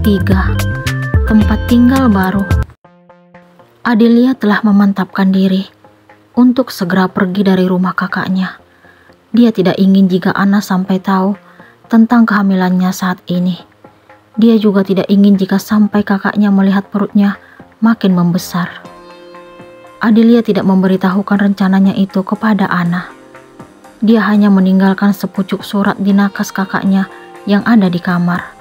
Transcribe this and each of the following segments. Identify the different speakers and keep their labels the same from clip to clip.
Speaker 1: 3. Tempat tinggal baru. Adelia telah memantapkan diri untuk segera pergi dari rumah kakaknya. Dia tidak ingin jika Anna sampai tahu tentang kehamilannya saat ini. Dia juga tidak ingin jika sampai kakaknya melihat perutnya makin membesar. Adelia tidak memberitahukan rencananya itu kepada Anna. Dia hanya meninggalkan sepucuk surat di nakas kakaknya yang ada di kamar.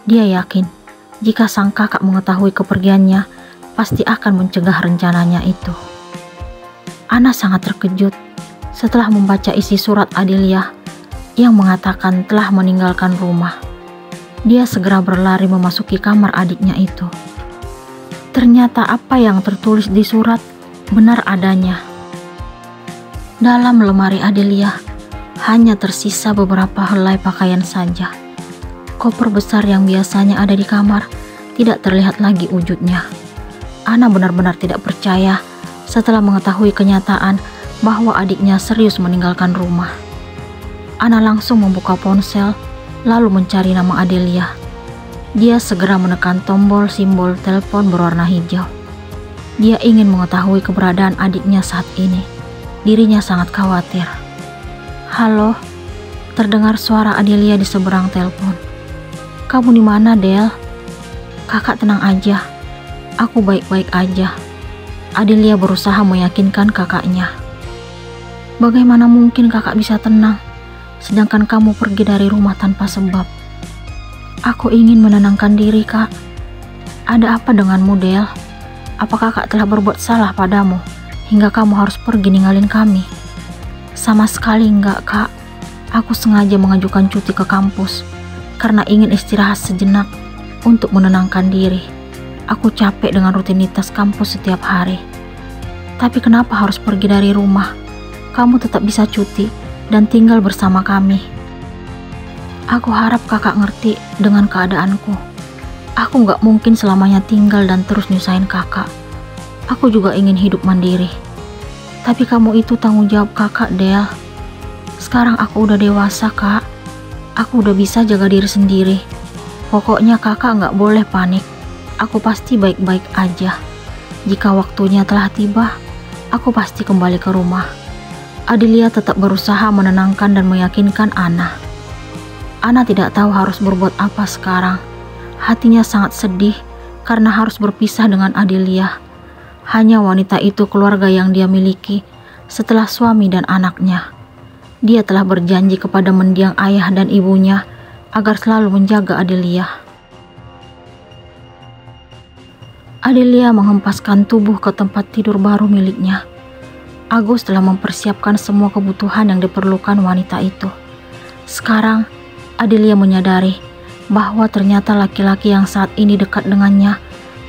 Speaker 1: Dia yakin jika sang kakak mengetahui kepergiannya, pasti akan mencegah rencananya itu. Anna sangat terkejut setelah membaca isi surat Adelia yang mengatakan telah meninggalkan rumah. Dia segera berlari memasuki kamar adiknya itu. Ternyata apa yang tertulis di surat benar adanya. Dalam lemari Adelia hanya tersisa beberapa helai pakaian saja. Koper besar yang biasanya ada di kamar tidak terlihat lagi wujudnya. Anna benar-benar tidak percaya setelah mengetahui kenyataan bahwa adiknya serius meninggalkan rumah. Anna langsung membuka ponsel lalu mencari nama Adelia. Dia segera menekan tombol simbol telepon berwarna hijau. Dia ingin mengetahui keberadaan adiknya saat ini. Dirinya sangat khawatir. "Halo," terdengar suara Adelia di seberang telepon. "Kamu di mana, Del?" "Kakak tenang aja. Aku baik-baik aja." Adelia berusaha meyakinkan kakaknya. "Bagaimana mungkin kakak bisa tenang, sedangkan kamu pergi dari rumah tanpa sebab?" "Aku ingin menenangkan diri, Kak." "Ada apa denganmu, Del? Apa kakak telah berbuat salah padamu hingga kamu harus pergi ninggalin kami?" "Sama sekali enggak, Kak. Aku sengaja mengajukan cuti ke kampus karena ingin istirahat sejenak untuk menenangkan diri. Aku capek dengan rutinitas kampus setiap hari." "Tapi kenapa harus pergi dari rumah? Kamu tetap bisa cuti dan tinggal bersama kami." "Aku harap kakak ngerti dengan keadaanku. Aku gak mungkin selamanya tinggal dan terus nyusahin kakak. Aku juga ingin hidup mandiri. Tapi kamu itu tanggung jawab kakak, Del. Sekarang aku udah dewasa, Kak. Aku udah bisa jaga diri sendiri. Pokoknya kakak gak boleh panik. Aku pasti baik-baik aja. Jika waktunya telah tiba, aku pasti kembali ke rumah." Adelia tetap berusaha menenangkan dan meyakinkan Anna. Anna tidak tahu harus berbuat apa sekarang. Hatinya sangat sedih karena harus berpisah dengan Adelia. Hanya wanita itu keluarga yang dia miliki setelah suami dan anaknya. Dia telah berjanji kepada mendiang ayah dan ibunya agar selalu menjaga Adelia. Adelia menghempaskan tubuh ke tempat tidur baru miliknya. Agus telah mempersiapkan semua kebutuhan yang diperlukan wanita itu. Sekarang, Adelia menyadari bahwa ternyata laki-laki yang saat ini dekat dengannya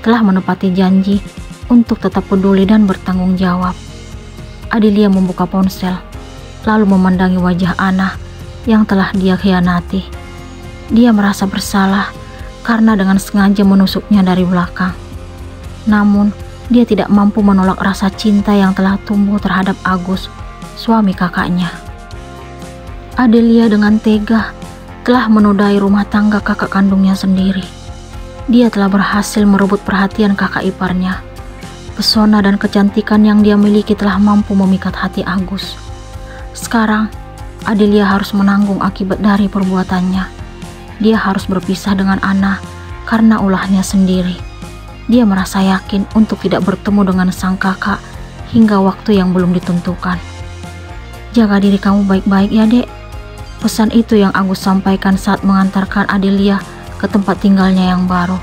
Speaker 1: telah menepati janji untuk tetap peduli dan bertanggung jawab. Adelia membuka ponsel, lalu memandangi wajah Anna yang telah dia khianati. Dia merasa bersalah karena dengan sengaja menusuknya dari belakang. Namun, dia tidak mampu menolak rasa cinta yang telah tumbuh terhadap Agus, suami kakaknya. Adelia dengan tega telah menodai rumah tangga kakak kandungnya sendiri. Dia telah berhasil merebut perhatian kakak iparnya. Pesona dan kecantikan yang dia miliki telah mampu memikat hati Agus. Sekarang, Adelia harus menanggung akibat dari perbuatannya. Dia harus berpisah dengan Anna karena ulahnya sendiri. Dia merasa yakin untuk tidak bertemu dengan sang kakak hingga waktu yang belum ditentukan. "Jaga diri kamu baik-baik ya, Dek." Pesan itu yang Agus sampaikan saat mengantarkan Adelia ke tempat tinggalnya yang baru.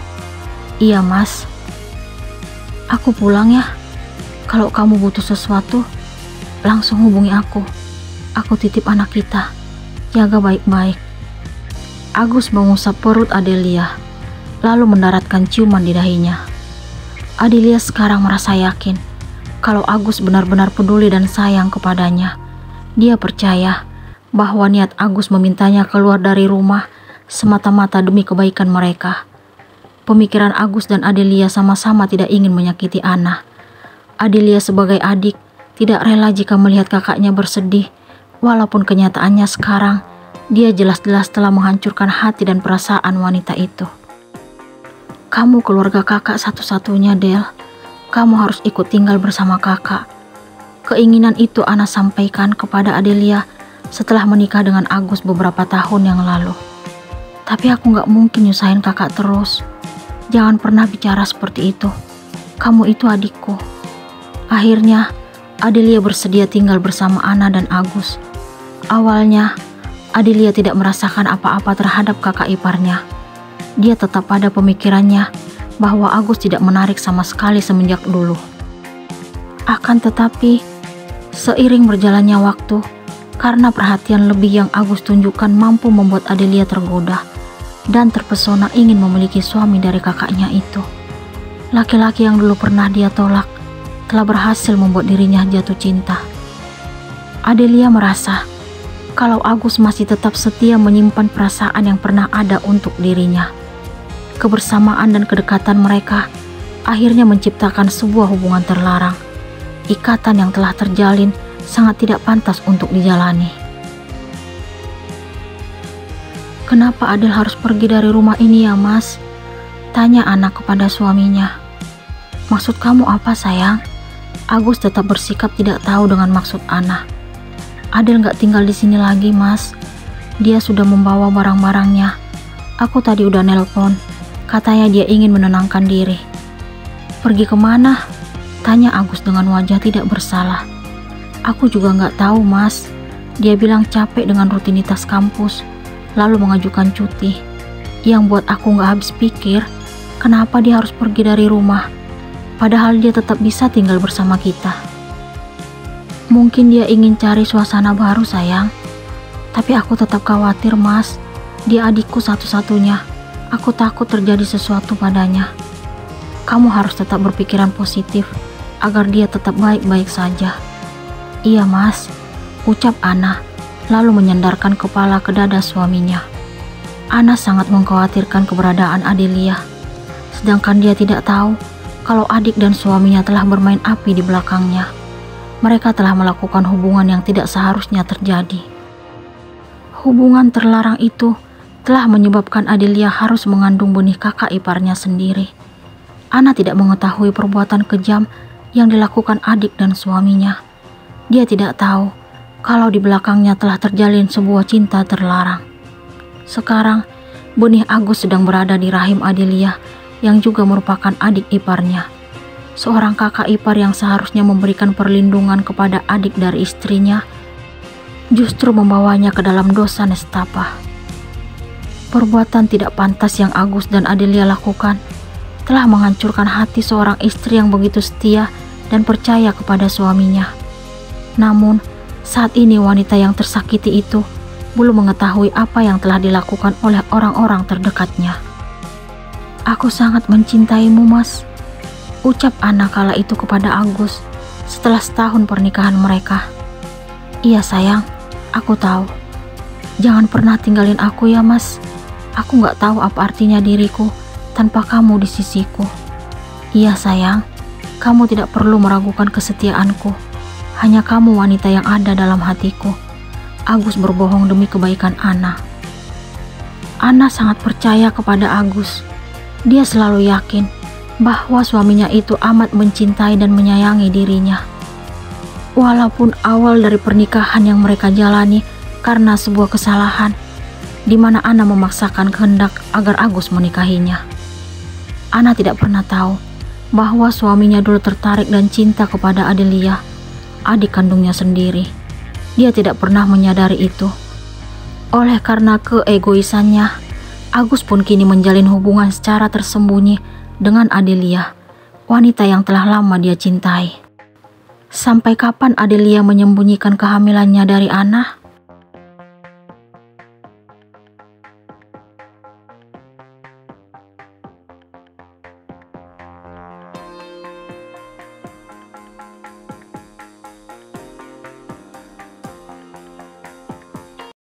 Speaker 1: "Iya, Mas. Aku pulang ya. Kalau kamu butuh sesuatu, langsung hubungi aku. Aku titip anak kita. Jaga baik-baik." Agus mengusap perut Adelia, lalu mendaratkan ciuman di dahinya. Adelia sekarang merasa yakin kalau Agus benar-benar peduli dan sayang kepadanya. Dia percaya bahwa niat Agus memintanya keluar dari rumah semata-mata demi kebaikan mereka. Pemikiran Agus dan Adelia sama-sama tidak ingin menyakiti Anna. Adelia sebagai adik tidak rela jika melihat kakaknya bersedih, walaupun kenyataannya sekarang dia jelas-jelas telah menghancurkan hati dan perasaan wanita itu. Kamu keluarga kakak satu-satunya, Del. Kamu harus ikut tinggal bersama kakak. Keinginan itu Ana sampaikan kepada Adelia setelah menikah dengan Agus beberapa tahun yang lalu. Tapi aku gak mungkin nyusahin kakak terus. Jangan pernah bicara seperti itu. Kamu itu adikku. Akhirnya, Adelia bersedia tinggal bersama Ana dan Agus. Awalnya, Adelia tidak merasakan apa-apa terhadap kakak iparnya. Dia tetap pada pemikirannya bahwa Agus tidak menarik sama sekali semenjak dulu. Akan tetapi, seiring berjalannya waktu, karena perhatian lebih yang Agus tunjukkan mampu membuat Adelia tergoda dan terpesona ingin memiliki suami dari kakaknya itu. Laki-laki yang dulu pernah dia tolak telah berhasil membuat dirinya jatuh cinta. Adelia merasa kalau Agus masih tetap setia menyimpan perasaan yang pernah ada untuk dirinya. Kebersamaan dan kedekatan mereka akhirnya menciptakan sebuah hubungan terlarang. Ikatan yang telah terjalin sangat tidak pantas untuk dijalani. "Kenapa Adel harus pergi dari rumah ini ya, Mas?" tanya anak kepada suaminya. "Maksud kamu apa, sayang?" Agus tetap bersikap tidak tahu dengan maksud Ana. "Adel gak tinggal di sini lagi, Mas. Dia sudah membawa barang-barangnya. Aku tadi udah nelpon. Katanya dia ingin menenangkan diri." "Pergi kemana?" tanya Agus dengan wajah tidak bersalah. "Aku juga gak tahu, Mas. Dia bilang capek dengan rutinitas kampus, lalu mengajukan cuti. Yang buat aku gak habis pikir, kenapa dia harus pergi dari rumah, padahal dia tetap bisa tinggal bersama kita." "Mungkin dia ingin cari suasana baru, sayang. Tapi aku tetap khawatir, Mas. Dia adikku satu-satunya. Aku takut terjadi sesuatu padanya. Kamu harus tetap berpikiran positif agar dia tetap baik-baik saja." "Iya, Mas," ucap Ana, lalu menyandarkan kepala ke dada suaminya. Ana sangat mengkhawatirkan keberadaan Adelia, sedangkan dia tidak tahu kalau adik dan suaminya telah bermain api di belakangnya. Mereka telah melakukan hubungan yang tidak seharusnya terjadi. Hubungan terlarang itu telah menyebabkan Adelia harus mengandung benih kakak iparnya sendiri. Ana tidak mengetahui perbuatan kejam yang dilakukan adik dan suaminya. Dia tidak tahu kalau di belakangnya telah terjalin sebuah cinta terlarang. Sekarang, benih Agus sedang berada di rahim Adelia yang juga merupakan adik iparnya. Seorang kakak ipar yang seharusnya memberikan perlindungan kepada adik dari istrinya, justru membawanya ke dalam dosa nestapa. Perbuatan tidak pantas yang Agus dan Adelia lakukan telah menghancurkan hati seorang istri yang begitu setia dan percaya kepada suaminya. Namun, saat ini wanita yang tersakiti itu belum mengetahui apa yang telah dilakukan oleh orang-orang terdekatnya. "Aku sangat mencintaimu, Mas," ucap Ana kala itu kepada Agus setelah setahun pernikahan mereka. "Iya sayang, aku tahu. Jangan pernah tinggalin aku ya, Mas. Aku gak tahu apa artinya diriku tanpa kamu di sisiku." "Iya sayang, kamu tidak perlu meragukan kesetiaanku. Hanya kamu wanita yang ada dalam hatiku." Agus berbohong demi kebaikan Ana. Ana sangat percaya kepada Agus. Dia selalu yakin bahwa suaminya itu amat mencintai dan menyayangi dirinya. Walaupun awal dari pernikahan yang mereka jalani karena sebuah kesalahan, di mana Ana memaksakan kehendak agar Agus menikahinya. Ana tidak pernah tahu bahwa suaminya dulu tertarik dan cinta kepada Adelia, adik kandungnya sendiri. Dia tidak pernah menyadari itu. Oleh karena keegoisannya, Agus pun kini menjalin hubungan secara tersembunyi dengan Adelia, wanita yang telah lama dia cintai. Sampai kapan Adelia menyembunyikan kehamilannya dari Ana?